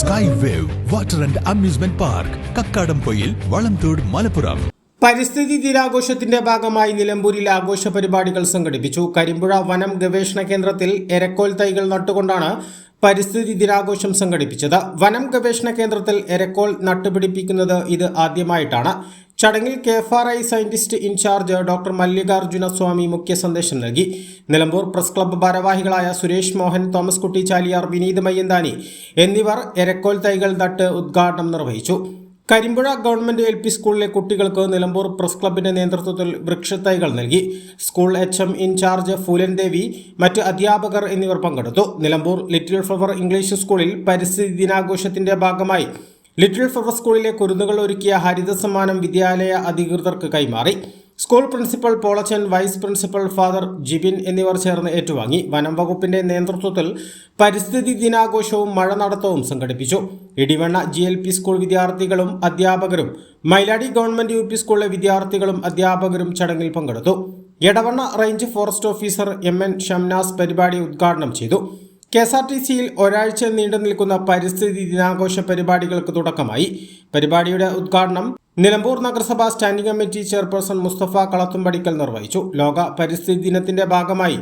Sky wave water and amusement park Kakkadampoyil Valamthode Malappuram. പരിസ്ഥിതി ദിനാഘോഷത്തിന്റെ ഭാഗമായി നിലമ്പൂരിൽ ആഘോഷ പരിപാടികൾ സംഘടിപ്പിച്ചു. കരിമ്പുഴ വനം ഗവേഷണ കേന്ദ്രത്തിൽ എരക്കോൽ തൈകൾ നട്ടുകൊണ്ടാണ് പരിസ്ഥിതി ദിനാഘോഷം സംഘടിപ്പിച്ചത്. വനം ഗവേഷണ കേന്ദ്രത്തിൽ എരക്കോൽ നട്ടുപിടിപ്പിക്കുന്നത് ഇത് ആദ്യമായിട്ടാണ്. ചടങ്ങിൽ KFRI scientist in charge doctor Mallikarjuna Swamy മുഖ്യ സന്ദേശം നൽകി. നിലമ്പൂർ പ്രസ് ക്ലബ്ബ് ഭാരവാഹികളായ സുരേഷ് മോഹൻ, തോമസ് കുട്ടി ചാലിയാർ, വിനീത് മയ്യന്താനി എന്നിവർ എരക്കോൽ തൈകൾ നട്ട് ഉദ്ഘാടനം നിർവഹിച്ചു. കരിമ്പുഴ ഗവൺമെന്റ് LP സ്കൂളിലെ കുട്ടികൾക്ക് നിലമ്പൂർ പ്രസ് ക്ലബിന്റെ നേതൃത്വത്തിൽ വൃക്ഷത്തൈകൾ നൽകി. സ്കൂൾ HM ഇൻചാർജ് ഫൂലൻ ദേവി, മറ്റ് അധ്യാപകർ എന്നിവർ പങ്കെടുത്തു. നിലമ്പൂർ ലിറ്റിൽ ഫ്ലവർ ഇംഗ്ലീഷ് സ്കൂളിൽ പരിസ്ഥിതി ദിനാഘോഷത്തിന്റെ ഭാഗമായി ലിറ്റിൽ ഫ്ലവർ സ്കൂളിലെ കുരുന്നുകൾ ഒരുക്കിയ ഹരിത സമ്മാനം വിദ്യാലയ അധികൃതർക്ക് കൈമാറി. School principal Polachan, vice principal father Jibin എന്നിവർ ചേർന്ന് ഏറ്റുവാങ്ങി. വനം വകുപ്പിന്റെ നേതൃത്വത്തിൽ പരിസ്ഥിതി ദിനാഘോഷവും മഴ നടത്തവും സംഘടിപ്പിച്ചു. ഇടിവണ്ണ GLP സ്കൂൾ വിദ്യാർത്ഥികളും അധ്യാപകരും, മൈലാടി ഗവൺമെന്റ് UP സ്കൂളിലെ വിദ്യാർത്ഥികളും അധ്യാപകരും ചടങ്ങിൽ പങ്കെടുത്തു. Edavanna range forest officer MN Shamnas പരിപാടി ഉദ്ഘാടനം ചെയ്തു. KSRTCയിൽ ഒരാഴ്ച നീണ്ടു നിൽക്കുന്ന പരിസ്ഥിതി ദിനാഘോഷ പരിപാടികൾക്ക് തുടക്കമായി. പരിപാടിയുടെ ഉദ്ഘാടനം നിലമ്പൂർ നഗരസഭ standing committee chairperson Mustafa Kalathumpadikkal നിർവഹിച്ചു. ലോക പരിസ്ഥിതി ദിനത്തിന്റെ ഭാഗമായി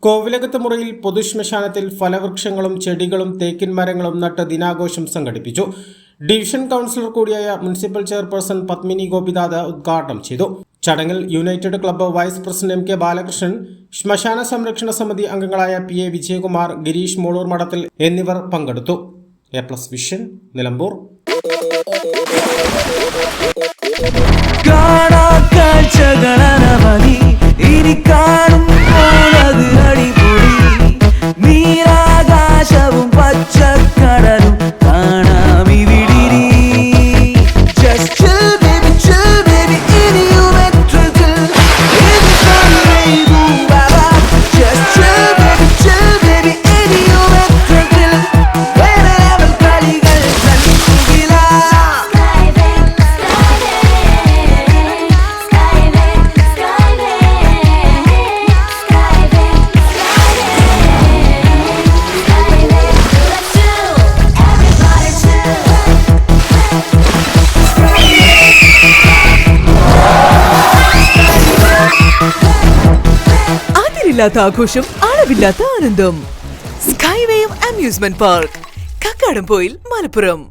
കോവിലകത്ത് മുറിയിൽ പൊതുശ്മശാനത്തിൽ ഫലവൃക്ഷങ്ങളും ചെടികളും തേക്കിൻ മരങ്ങളും നട്ട് ദിനാഘോഷം സംഘടിപ്പിച്ചു. ഡിവിഷൻ കൗൺസിലർ കൂടിയായ മുനിസിപ്പൽ ചെയർപേഴ്സൺ പത്മിനി ഗോപിനാഥ് ഉദ്ഘാടനം ചെയ്തു. ചടങ്ങിൽ United Club vice president MK Balakrishnan, ശ്മശാന സംരക്ഷണ സമിതി അംഗങ്ങളായ PA വിജയകുമാർ, ഗിരീഷ് മൂളൂർ മഠത്തിൽ എന്നിവർ പങ്കെടുത്തു. A+ Vision, Nilambur. നീരാകാശവും പച്ചക്കടലും അതിരില്ലാത്ത ആഘോഷം, അളവില്ലാത്ത ആനന്ദം. Skywave amusement park, Kakkadampoyil, Malappuram.